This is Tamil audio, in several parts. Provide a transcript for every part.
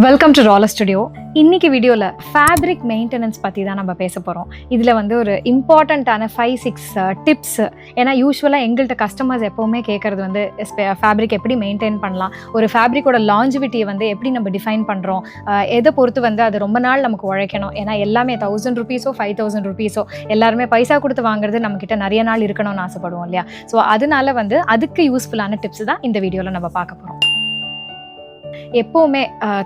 Welcome to ராலர் studio. இன்னைக்கு வீடியோவில் ஃபேப்ரிக் மெயின்டெனன்ஸ் பற்றி தான் நம்ம பேச போகிறோம். இதில் வந்து ஒரு இம்பார்ட்டண்ட்டான 5-6 டிப்ஸ். ஏன்னா யூஸ்வலாக எங்கள்கிட்ட கஸ்டமர்ஸ் எப்போவுமே கேட்குறது வந்து ஃபேப்ரிக் எப்படி மெயின்டைன் பண்ணலாம், ஒரு ஃபேப்ரிக்கோட லாஞ்சிவிட்டியை வந்து எப்படி நம்ம டிஃபைன் பண்ணுறோம், எதை பொறுத்து வந்து அது ரொம்ப நாள் நமக்கு உழைக்கணும். ஏன்னா எல்லாமே 1000 rupees 5000 rupees எல்லாருமே பைசா கொடுத்து வாங்குறது நம்மக்கிட்ட நிறைய நாள் இருக்கணும்னு ஆசைப்படுவோம் இல்லையா? ஸோ அதனால வந்து அதுக்கு யூஸ்ஃபுல்லான டிப்ஸ் தான் இந்த வீடியோவில் நம்ம பார்க்க போகிறோம். எப்போவுமே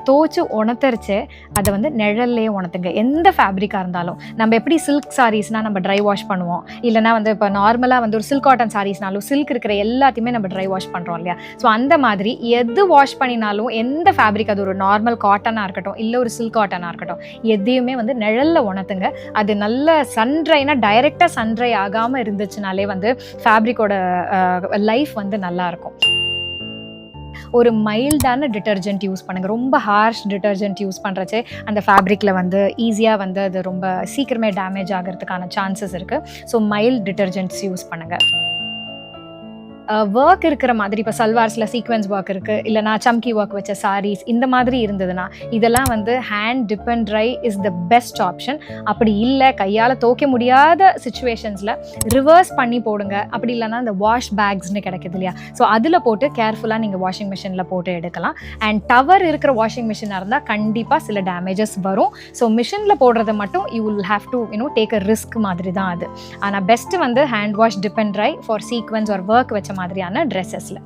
தோச்சு உணர்த்தரிச்சு அதை வந்து நிழல்லே உணர்த்துங்க. எந்த ஃபேப்ரிக்காக இருந்தாலும் நம்ம எப்படி சில்க் சாரீஸ்னால் நம்ம ட்ரை வாஷ் பண்ணுவோம், இல்லைனா வந்து இப்போ நார்மலாக வந்து ஒரு சில்க் காட்டன் சாரீஸ்னாலும் சில்க் இருக்கிற எல்லாத்தையுமே நம்ம ட்ரை வாஷ் பண்ணுறோம் இல்லையா? ஸோ அந்த மாதிரி எது வாஷ் பண்ணினாலும் எந்த ஃபேப்ரிக், அது ஒரு நார்மல் காட்டனாக இருக்கட்டும் இல்லை ஒரு சில்க் காட்டனாக இருக்கட்டும், எதையுமே வந்து நிழலில் உணர்த்துங்க. அது நல்ல சன்ட்ரைனா டைரெக்டாக சன்ட்ரை ஆகாமல் இருந்துச்சுனாலே வந்து ஃபேப்ரிக்கோட லைஃப் வந்து நல்லாயிருக்கும். ஒரு மைல்டான டிட்டர்ஜென்ட் யூஸ் பண்ணுங்கள். ரொம்ப ஹார்ஷ் டிட்டர்ஜென்ட் யூஸ் பண்ணுறச்சே அந்த ஃபேப்ரிக்கில் வந்து ஈஸியாக வந்து அது ரொம்ப சீக்கிரமே டேமேஜ் ஆகிறதுக்கான சான்சஸ் இருக்குது. ஸோ மைல்ட் டிட்டர்ஜென்ட்ஸ் யூஸ் பண்ணுங்கள். ஒர்க் இருக்கிற மாதிரி இப்போ சல்வார்ஸில் சீக்வென்ஸ் ஒர்க் இருக்குது, இல்லைனா சம்கி ஒர்க் வச்ச சாரீஸ் இந்த மாதிரி இருந்ததுன்னா இதெல்லாம் வந்து hand dip and dry is the best option. அப்படி இல்லை கையால் துவைக்க முடியாத சுச்சுவேஷன்ஸில் ரிவர்ஸ் பண்ணி போடுங்க. அப்படி இல்லைனா இந்த வாஷ் பேக்ஸ்னு கிடைக்குது இல்லையா? ஸோ அதில் போட்டு கேர்ஃபுல்லாக நீங்கள் வாஷிங் மிஷினில் போட்டு எடுக்கலாம். அண்ட் டவர் இருக்கிற வாஷிங் மிஷினாக இருந்தால் கண்டிப்பாக சில டேமேஜஸ் வரும். ஸோ மிஷினில் போடுறத மட்டும் you will have to take a risk மாதிரி தான் அது. ஆனால் பெஸ்ட்டு வந்து hand wash dip and dry for sequins ஒரு ஒர்க் வச்ச மாதிரியான ட்ரெஸ்ஸஸில்.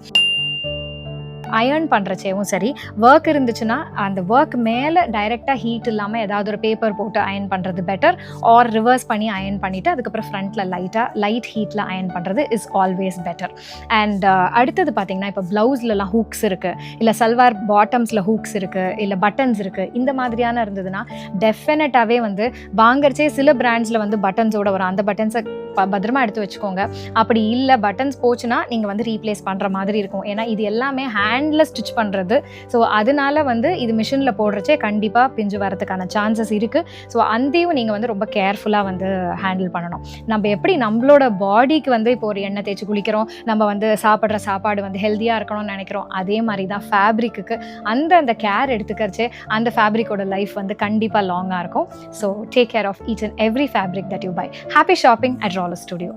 அயர்ன் பண்ணுறச்சேவும் சரி, ஒர்க் இருந்துச்சுன்னா அந்த ஒர்க் மேலே டைரெக்டாக ஹீட் இல்லாமல் ஏதாவது ஒரு பேப்பர் போட்டு அயர்ன் பண்ணுறது பெட்டர். ஆர் ரிவர்ஸ் பண்ணி அயர்ன் பண்ணிவிட்டு அதுக்கப்புறம் ஃப்ரண்ட்டில் லைட் ஹீட்டில் அயர்ன் பண்ணுறது இஸ் ஆல்வேஸ் பெட்டர். அண்ட் அடுத்தது பார்த்திங்கன்னா இப்போ ப்ளவுஸ்லலாம் ஹூக்ஸ் இருக்குது, இல்லை சல்வார் பாட்டம்ஸில் ஹூக்ஸ் இருக்குது, இல்லை பட்டன்ஸ் இருக்குது, இந்த மாதிரியான இருந்ததுன்னா டெஃபினட்டாகவே வந்து வாங்கறச்சே சில பிராண்ட்ஸில் வந்து பட்டன்ஸோட வரும். அந்த பட்டன்ஸை பத்திரமா எடுத்து வச்சுக்கோங்க. அப்படி இல்லை பட்டன்ஸ் போச்சுன்னா நீங்கள் வந்து ரீப்ளேஸ் பண்ணுற மாதிரி இருக்கும். ஏன்னா இது எல்லாமே ஹேண்டில் ஸ்டிச் பண்ணுறது. ஸோ அதனால வந்து இது மிஷினில் போடுறச்சே கண்டிப்பாக பிஞ்சு வரதுக்கான சான்சஸ் இருக்குது. ஸோ அதையும் நீங்கள் வந்து ரொம்ப கேர்ஃபுல்லாக வந்து ஹேண்டில் பண்ணணும். நம்ம எப்படி நம்மளோட பாடிக்கு வந்து இப்போ ஒரு எண்ணெய் தேய்ச்சி குளிக்கிறோம், நம்ம வந்து சாப்பிட்ற சாப்பாடு வந்து ஹெல்த்தியாக இருக்கணும்னு நினைக்கிறோம், அதே மாதிரி தான் ஃபேப்ரிக்கு அந்த கேர் எடுத்துக்கிறச்சே அந்த ஃபேப்ரிக்கோட லைஃப் வந்து கண்டிப்பாக லாங்காக இருக்கும். So take care of each and every fabric that you buy. Happy shopping at Raler studio.